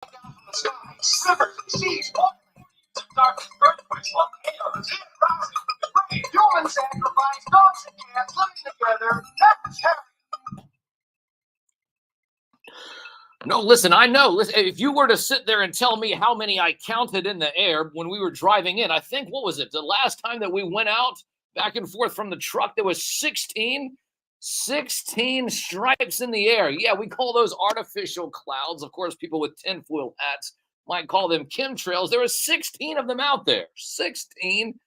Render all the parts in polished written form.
Down from the sky, rivers and seas, dark earthquakes, volcanoes, and rising from the grave. Human sacrifice, dogs and cats living together. That's heaven. No, listen, I know. Listen, if you were to sit there and tell me how many I counted in the air when we were driving in, I think, what was it? The last time that we went out back and forth from the truck, there was 16 stripes in the air. Yeah, we call those artificial clouds. Of course, people with tinfoil hats might call them chemtrails. There were 16 of them out there. 16.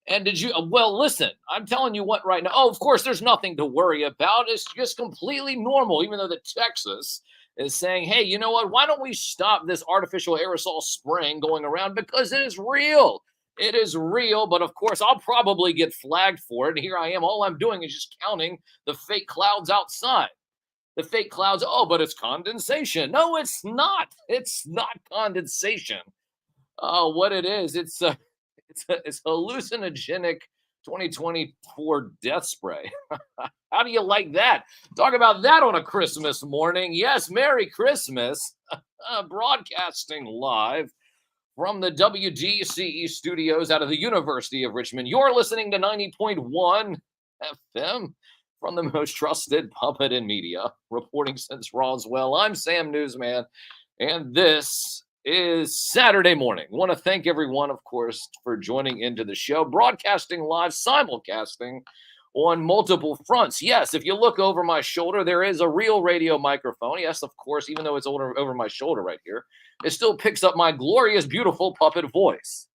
And did you, well, listen, I'm telling you what right now. Oh, of course, there's nothing to worry about. It's just completely normal, even though the Texas is saying, hey, you know what? Why don't we stop this artificial aerosol spraying going around? Because it is real. It is real. But of course, I'll probably get flagged for it. And here I am. All I'm doing is just counting the fake clouds outside. The fake clouds. Oh, but it's condensation. No, it's not. It's not condensation. What it is, it's hallucinogenic 2024 death spray. How do you like that? Talk about that on a Christmas morning. Yes, Merry Christmas. Broadcasting live from the WDCE studios out of the University of Richmond. You're listening to 90.1 FM from the most trusted puppet in media, reporting since Roswell. I'm Sam Newsman, and this is Saturday morning. I want to thank everyone, of course, for joining into the show, broadcasting live, simulcasting on multiple fronts. Yes, if you look over my shoulder, there is a real radio microphone. Yes, of course, even though it's over my shoulder right here, it still picks up my glorious, beautiful puppet voice.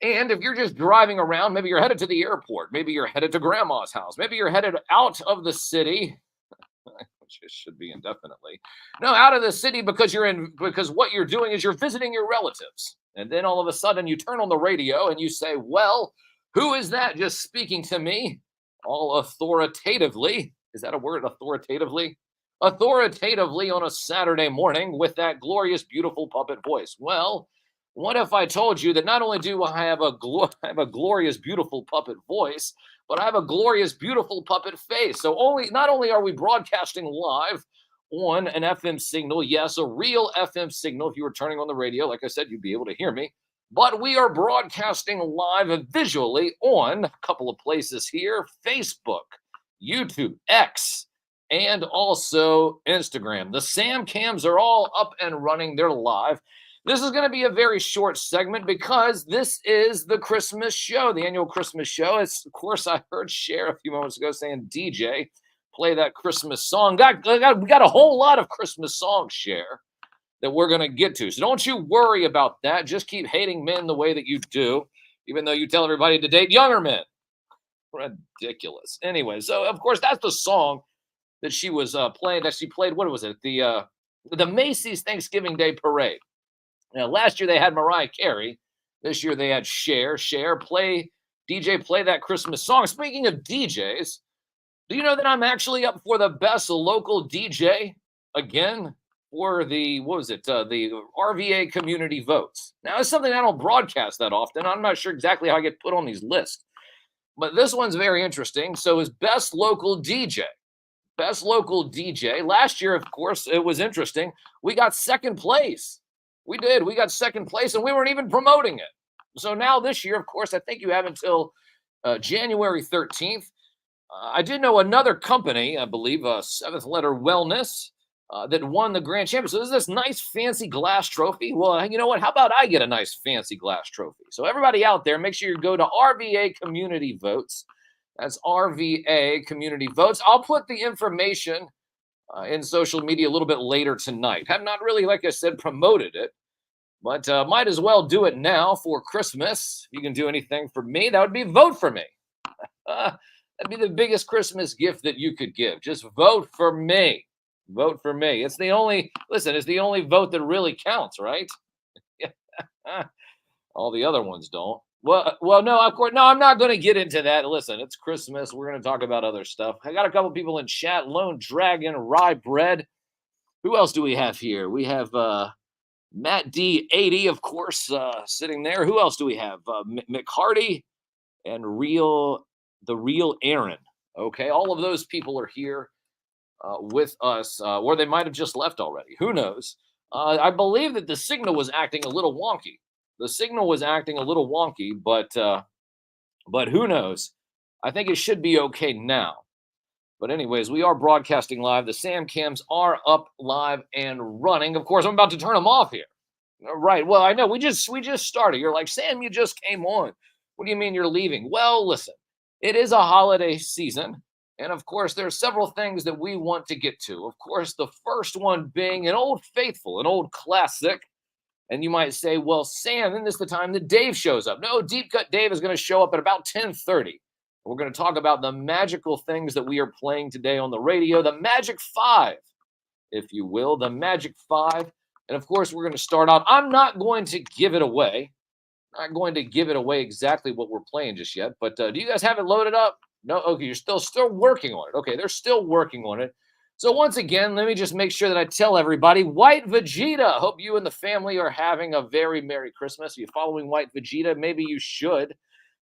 And if you're just driving around, maybe you're headed to the airport, maybe you're headed to grandma's house, maybe you're headed out of the city, which should be indefinitely. No, out of the city because what you're doing is you're visiting your relatives. And then all of a sudden you turn on the radio and you say, well, who is that just speaking to me? All authoritatively. Is that a word? Authoritatively? Authoritatively on a Saturday morning with that glorious, beautiful puppet voice. Well, what if I told you that not only do I have a glorious, beautiful puppet voice, but I have a glorious, beautiful puppet face. So not only are we broadcasting live on an FM signal, yes, a real FM signal. If you were turning on the radio, like I said, you'd be able to hear me. But we are broadcasting live and visually on a couple of places here: Facebook, YouTube, X, and also Instagram. The Sam Cams are all up and running. They're live. This is going to be a very short segment because this is the Christmas show, the annual Christmas show. It's, of course, I heard Cher a few moments ago saying, DJ, play that Christmas song. We got a whole lot of Christmas songs, Cher, that we're going to get to. So don't you worry about that. Just keep hating men the way that you do, even though you tell everybody to date younger men. Ridiculous. Anyway, so, of course, that's the song that she was playing, that she played, what was it? The Macy's Thanksgiving Day Parade. Now, last year they had Mariah Carey. This year they had Cher. DJ, play that Christmas song. Speaking of DJs, do you know that I'm actually up for the best local DJ again for the RVA community votes? Now, it's something I don't broadcast that often. I'm not sure exactly how I get put on these lists, but this one's very interesting. So is best local DJ. Best local DJ. Last year, of course, it was interesting. We got second place. We did. We got second place, and we weren't even promoting it. So now this year, of course, I think you have until January 13th. I did know another company, I believe, Seventh Letter Wellness, that won the grand championship. So this is this nice fancy glass trophy. Well, you know what? How about I get a nice fancy glass trophy? So everybody out there, make sure you go to RVA Community Votes. That's RVA Community Votes. I'll put the information in social media a little bit later tonight. Have not really, like I said, promoted it, but might as well do it now for Christmas. If you can do anything for me, that would be vote for me. That'd be the biggest Christmas gift that you could give. Just vote for me. Vote for me. It's the only vote that really counts, right? All the other ones don't. Well, no, of course, no, I'm not going to get into that. Listen, it's Christmas. We're going to talk about other stuff. I got a couple people in chat. Lone Dragon, Rye Bread. Who else do we have here? We have Matt D80, of course, sitting there. Who else do we have? McHardy and the real Aaron. Okay, all of those people are here with us, or they might have just left already. Who knows? I believe that the signal was acting a little wonky. The signal was acting a little wonky, but who knows? I think it should be okay now. But anyways, we are broadcasting live. The Sam cams are up live and running. Of course, I'm about to turn them off here. Right. Well, I know we just started. You're like, Sam, you just came on. What do you mean you're leaving? Well, listen, it is a holiday season. And of course, there are several things that we want to get to. Of course, the first one being an old faithful, an old classic. And you might say, well, Sam, isn't this the time that Dave shows up? No, Deep Cut Dave is going to show up at about 10:30. We're going to talk about the magical things that we are playing today on the radio, the Magic Five, if you will, the Magic Five. And of course, we're going to start out. I'm not going to give it away. Not going to give it away exactly what we're playing just yet. But do you guys have it loaded up? No? Okay, you're still working on it. Okay, they're still working on it. So once again, let me just make sure that I tell everybody, White Vegeta. Hope you and the family are having a very Merry Christmas. Are you following White Vegeta? Maybe you should.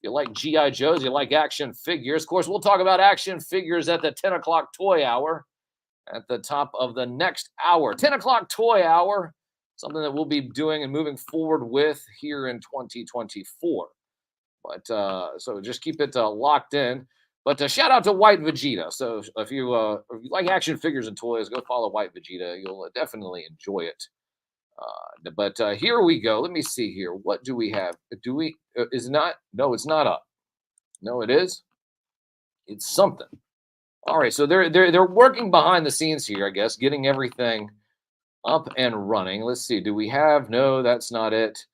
You like G.I. Joes, you like action figures. Of course, we'll talk about action figures at the 10 o'clock toy hour at the top of the next hour. 10 o'clock toy hour, something that we'll be doing and moving forward with here in 2024. But so just keep it locked in. But shout out to White Vegeta. So if you like action figures and toys, go follow White Vegeta. You'll definitely enjoy it. But here we go. Let me see here. What do we have? Do we is not? No, it's not up. No, it is. It's something. All right. So they're working behind the scenes here, I guess, getting everything up and running. Let's see. Do we have? No, that's not it.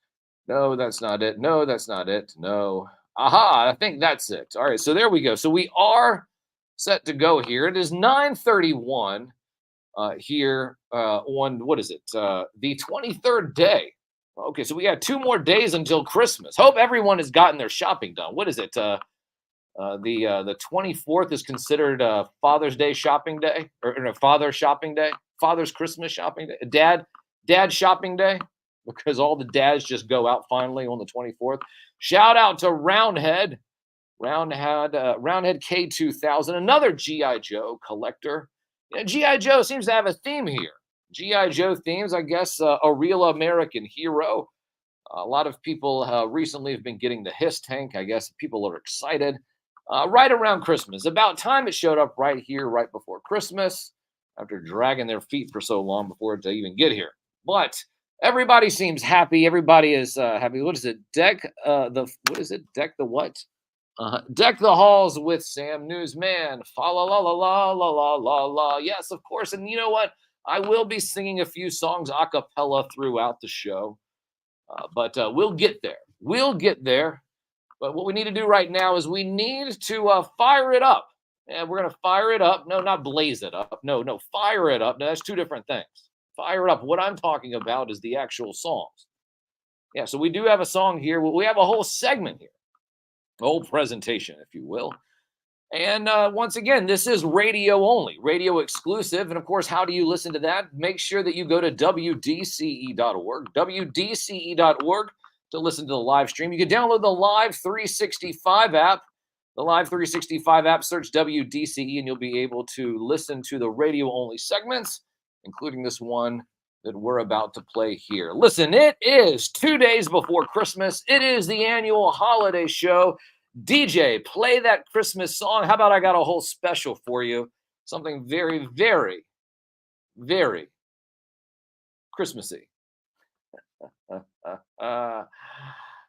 No, that's not it. No, that's not it. No. Aha, I think that's it. All right. So there we go. So we are set to go here. It is 9:31. Here on what is it? The 23rd day. Okay, so we got 2 more days until Christmas. Hope everyone has gotten their shopping done. What is it? The 24th is considered Father's Day shopping day, or Father shopping day, Father's Christmas shopping day, Dad shopping day, because all the dads just go out finally on the 24th. Shout out to Roundhead K2000, another G.I. Joe collector. G.I. Joe seems to have a theme here. G.I. Joe themes, I guess, a real American hero. A lot of people recently have been getting the Hiss tank. I guess people are excited. Right around Christmas. About time it showed up right here, right before Christmas, after dragging their feet for so long before it to even get here. But everybody seems happy. Everybody is happy. What is it? Deck the what? Deck the halls with Sam Newsman. Fa la la la la la la la la. Yes, of course. And you know what? I will be singing a few songs a cappella throughout the show. But we'll get there. We'll get there. But what we need to do right now is we need to fire it up. And we're going to fire it up. No, not blaze it up. No, fire it up. No, that's 2 different things. Fire it up. What I'm talking about is the actual songs. Yeah, so we do have a song here. We have a whole segment here. Whole presentation, if you will. And once again, this is radio only, radio exclusive. And of course, how do you listen to that? Make sure that you go to WDCE.org, WDCE.org to listen to the live stream. You can download the Live 365 app. The Live 365 app, search WDCE, and you'll be able to listen to the radio only segments, including this one that we're about to play here. Listen, it is 2 days before Christmas. It is the annual holiday show. DJ, play that Christmas song. How about I got a whole special for you? Something very, very, very Christmassy.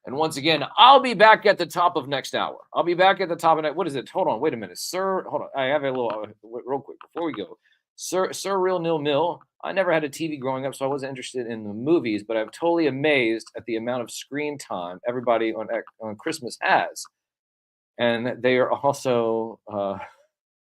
And once again, I'll be back at the top of next hour. I'll be back at the top of next. What is it? Hold on. Wait a minute. Sir, hold on. I have a little, real quick, before we go. Sir Real Nil Mill. I never had a TV growing up, so I wasn't interested in the movies, but I'm totally amazed at the amount of screen time everybody on Christmas has. And they are also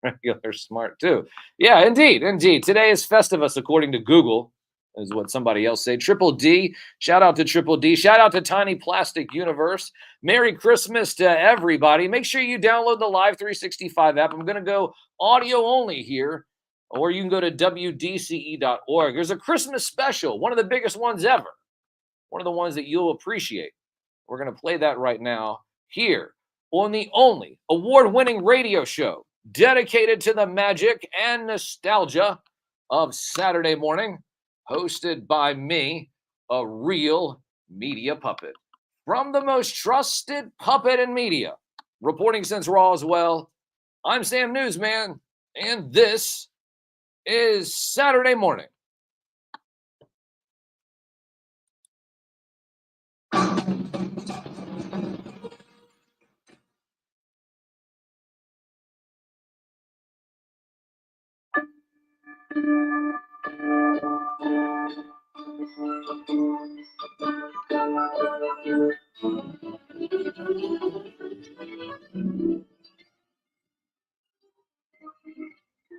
regular smart too. Yeah, indeed. Today is Festivus, according to Google, is what somebody else said. Triple D, shout out to Triple D. Shout out to Tiny Plastic Universe. Merry Christmas to everybody. Make sure you download the Live 365 app. I'm going to go audio only here, or you can go to WDCE.org. There's a Christmas special, one of the biggest ones ever, one of the ones that you'll appreciate. We're going to play that right now here on the only award-winning radio show dedicated to the magic and nostalgia of Saturday morning. hosted by me, a real media puppet. From the most trusted puppet in media, reporting since Roswell, I'm Sam Newsman, and this is Saturday morning.